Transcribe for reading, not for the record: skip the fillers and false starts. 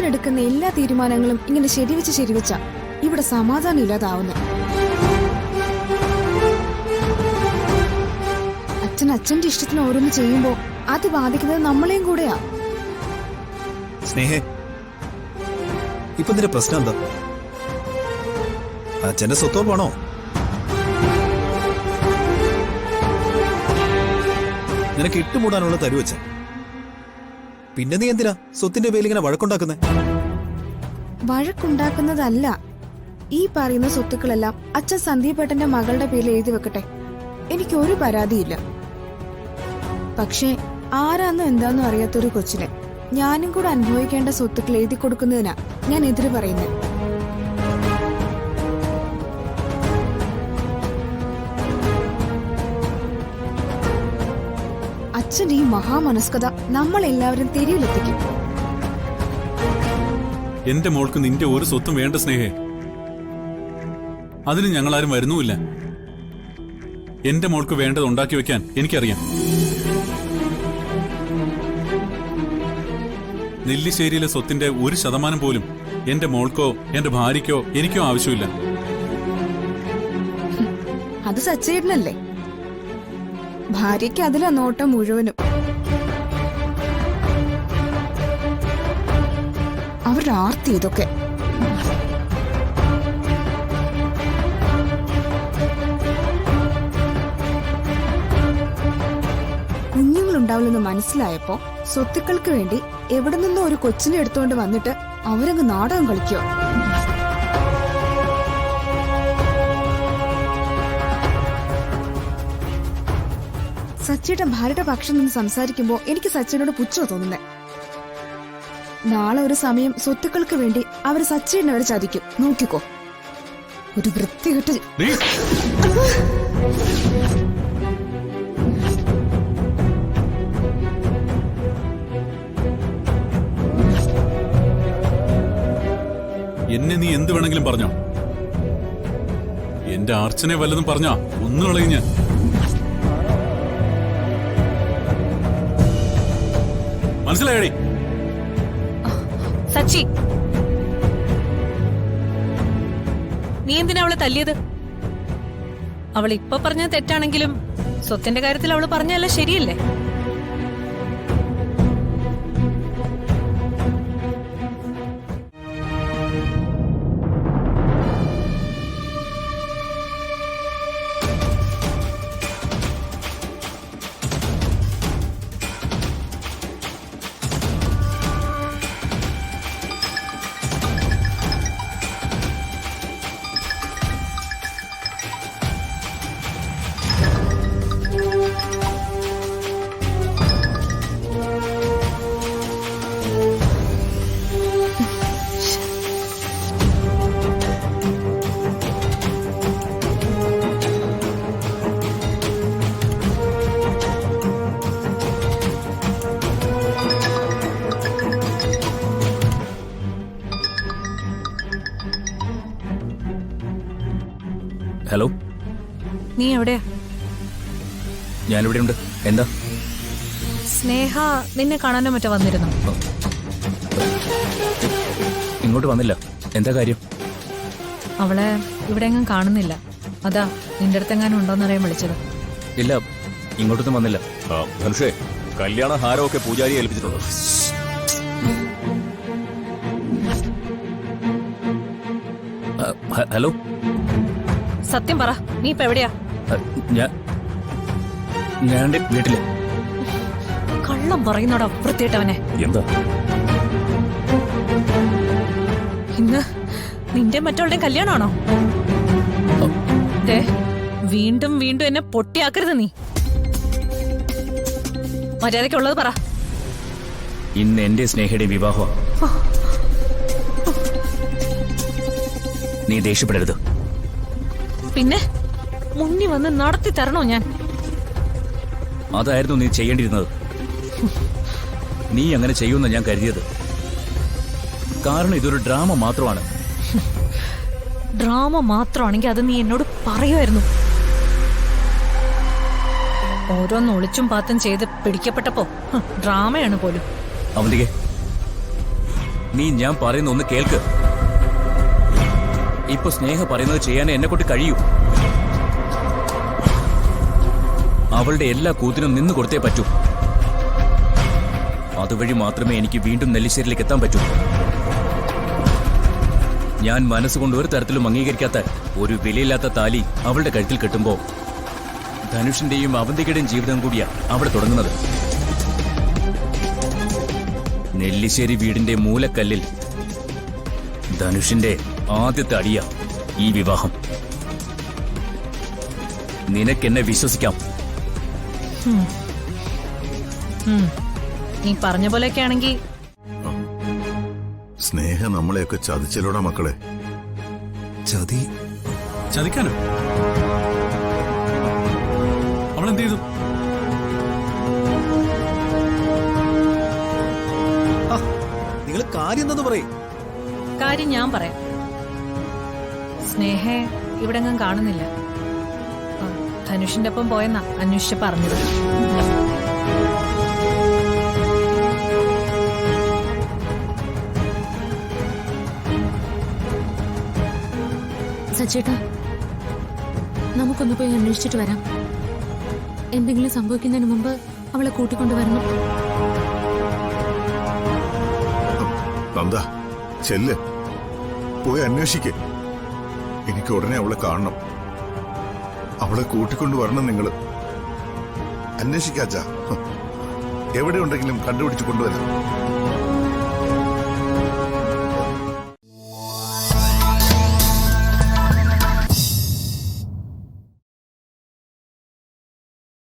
അച്ഛനെടുക്കുന്ന എല്ലാ തീരുമാനങ്ങളും ഇങ്ങനെ ശരിവെച്ച ഇവിടെ സമാധാനം ഇല്ലാതാവുന്നു. അച്ഛന്റെ ഇഷ്ടത്തിന് ഓരോന്ന് ചെയ്യുമ്പോ അത് ബാധിക്കുന്നത് നമ്മളെയും കൂടെയാ. സ്നേഹേ, ഇപ്പൊ നിന്റെ പ്രശ്നം എന്താ? അച്ഛന്റെ സ്വത്തോ പണോ? നിനക്ക് ഇട്ടുമൂടാനുള്ള തരുവച്ച. പിന്നെ നീ എന്തിനാ സ്വത്തിന്റെ പേരിൽ ഇങ്ങനെ വഴക്കുണ്ടാക്കുന്നേ? വഴക്കുണ്ടാക്കുന്നതല്ല, ഈ പറയുന്ന സ്വത്തുക്കളെല്ലാം അച്ഛൻ സന്ദീപേട്ടന്റെ മകളുടെ പേരിൽ എഴുതി വെക്കട്ടെ, എനിക്കൊരു പരാതിയില്ല. പക്ഷേ ആരാന്നും എന്താന്നും അറിയാത്തൊരു കൊച്ചിനെ ഞാനും കൂടെ അനുഭവിക്കേണ്ട സ്വത്തുക്കൾ എഴുതി കൊടുക്കുന്നതിനാ ഞാൻ എതിര് പറയുന്നത്. അച്ഛന്റെ ഈ മഹാമനസ്കത നമ്മളെല്ലാവരും തെരുവിലെത്തിക്കും. എന്റെ മോൾക്ക് നിന്റെ ഒരു സ്വത്തും വേണ്ട സ്നേഹേ. അതിന് ഞങ്ങളാരും വരുന്നുമില്ല. എന്റെ മോൾക്ക് വേണ്ടത് ഉണ്ടാക്കി വെക്കാൻ എനിക്കറിയാം. നെല്ലിശ്ശേരിയിലെ സ്വത്തിന്റെ 1% പോലും എന്റെ മോൾക്കോ എന്റെ ഭാര്യയ്ക്കോ എനിക്കോ ആവശ്യമില്ല. അത് സച്ചേട്ടനല്ലേ, ഭാര്യയ്ക്ക് അതിലാ നോട്ടം മുഴുവനും. അവരുടെ ആർത്തി ഇതൊക്കെ. കുഞ്ഞുങ്ങളുണ്ടാവില്ലെന്ന് മനസ്സിലായപ്പോ സ്വത്തുക്കൾക്ക് വേണ്ടി എവിടെ നിന്നോ ഒരു കൊച്ചിനെ എടുത്തുകൊണ്ട് വന്നിട്ട് അവരങ്ങ് നാടകം കളിക്കോ. സച്ചിയുടെ ഭാര്യയുടെ പക്ഷം നിന്ന് സംസാരിക്കുമ്പോ എനിക്ക് സച്ചിനോട് പുച്ഛോ തോന്നുന്നേ. നാളെ ഒരു സമയം സ്വത്തുക്കൾക്ക് വേണ്ടി അവർ സച്ചിനെ അവരെ ചതിക്കും, നോക്കിക്കോ. ഒരു വൃത്തികെട്ട്. എന്നെ നീ എന്ത് വേണമെങ്കിലും പറഞ്ഞോ. എന്റെ അർച്ചനെ വല്ലതും പറഞ്ഞാ ഒന്നു കളയും ഞാൻ. മനസ്സിലായടി? സച്ചി, നീ എന്തിനാ അവളെ തല്ലിയത്? അവൾ ഇപ്പൊ പറഞ്ഞത് തെറ്റാണെങ്കിലും സ്വത്തിന്റെ കാര്യത്തിൽ അവള് പറഞ്ഞല്ല ശരിയല്ലേ? ഹലോ, നീ എവിടെയാ? ഞാനിവിടെ ഉണ്ട്. എന്താ? സ്നേഹ നിന്നെ കാണാനോ മറ്റോ വന്നിരുന്നു. ഇങ്ങോട്ട് വന്നില്ല. എന്താ കാര്യം? അവളെ ഇവിടെ എങ്ങും കാണുന്നില്ല, അതാ നിന്റെ അടുത്തെങ്ങാനും ഉണ്ടോന്നറിയാൻ വിളിച്ചത്. ഇല്ല, ഇങ്ങോട്ടൊന്നും വന്നില്ല. ധനുഷേ, കല്യാണ ഹാരമൊക്കെ പൂജാരിയെ ഏൽപ്പിച്ചിട്ടുണ്ട്. ഹലോ, സത്യം പറ, നീ ഇപ്പൊ എവിടെയാ? ഞാൻ വീട്ടില്. കള്ളം പറയുന്നോടാ വൃത്തിയിട്ടവനെ. എന്താ ഇന്ന് നിന്റെ മറ്റവളുടെ കല്യാണമാണോ? വീണ്ടും വീണ്ടും എന്നെ പൊട്ടിയാക്കരുത് നീ. മര്യാദയ്ക്കുള്ളത് പറ. ഇന്ന് എന്റെ സ്നേഹയുടെ വിവാഹം. നീ ദേഷ്യപ്പെടരുത്. പിന്നെ മുന്നിൽ വന്ന് നടത്തി തരണോ ഞാൻ? അതായിരുന്നു നീ ചെയ്യേണ്ടിയിരുന്നത്. നീ അങ്ങനെ ചെയ്യുമെന്ന് ഞാൻ കരുതിയത്. കാരണം ഇതൊരു ഡ്രാമ മാത്രമാണ്. ഡ്രാമ മാത്രമാണെങ്കിൽ അത് നീ എന്നോട് പറയുമായിരുന്നു. ഓരോന്ന് ഒളിച്ചും പാത്തും ചെയ്ത് പിടിക്കപ്പെട്ടപ്പോ ഡ്രാമയാണ് പോലും. അവന്തികെ, നീ ഞാൻ പറയുന്ന ഒന്ന് കേൾക്ക്. ഇപ്പൊ സ്നേഹ പറയുന്നത് ചെയ്യാനേ എന്നെ കൊണ്ട് കഴിയൂ. അവളുടെ എല്ലാ കൂത്തിനും നിന്ന് കൊടുത്തേ പറ്റൂ. അതുവഴി മാത്രമേ എനിക്ക് വീണ്ടും നെല്ലിശ്ശേരിയിലേക്ക് എത്താൻ പറ്റൂ. ഞാൻ മനസ്സുകൊണ്ട് ഒരു തരത്തിലും അംഗീകരിക്കാത്ത ഒരു വിലയില്ലാത്ത താലി അവളുടെ കഴുത്തിൽ കെട്ടുമ്പോ ധനുഷിന്റെയും അവന്തികയുടെയും ജീവിതം കൂടിയാ അവിടെ തുടങ്ങുന്നത്. നെല്ലിശ്ശേരി വീടിന്റെ മൂലക്കല്ലിൽ ധനുഷിന്റെ ആദ്യത്തെ അടിയ ഈ വിവാഹം. നിനക്കെന്നെ വിശ്വസിക്കാം. നീ പറഞ്ഞ പോലെയൊക്കെ ആണെങ്കിൽ സ്നേഹ നമ്മളെയൊക്കെ ചതിച്ചല്ലോടാ മക്കളെ. ചതി ചതിക്കാനോ? അവളെന്ത് ചെയ്തു? നിങ്ങൾ കാര്യം എന്താന്ന് പറയും? കാര്യം ഞാൻ പറയാം. സ്നേഹ ഇവിടെങ്ങും കാണുന്നില്ല. ധനുഷിന്റെ ഒപ്പം പോയെന്നാ അന്വേഷിച്ച് പറഞ്ഞത്. സച്ചേട്ടാ, നമുക്കൊന്ന് പോയി അന്വേഷിച്ചിട്ട് വരാം. എന്തെങ്കിലും സംഭവിക്കുന്നതിന് മുമ്പ് അവളെ കൂട്ടിക്കൊണ്ടുവരണം. നന്ദ ചെല്ല്, പോയി അന്വേഷിക്കേ. എനിക്ക് ഉടനെ അവളെ കാണണം. അവളെ കൂട്ടിക്കൊണ്ടു വരണം. നിങ്ങള് അന്വേഷിക്കാച്ചാ, എവിടെ ഉണ്ടെങ്കിലും കണ്ടുപിടിച്ച് കൊണ്ടുവരാം.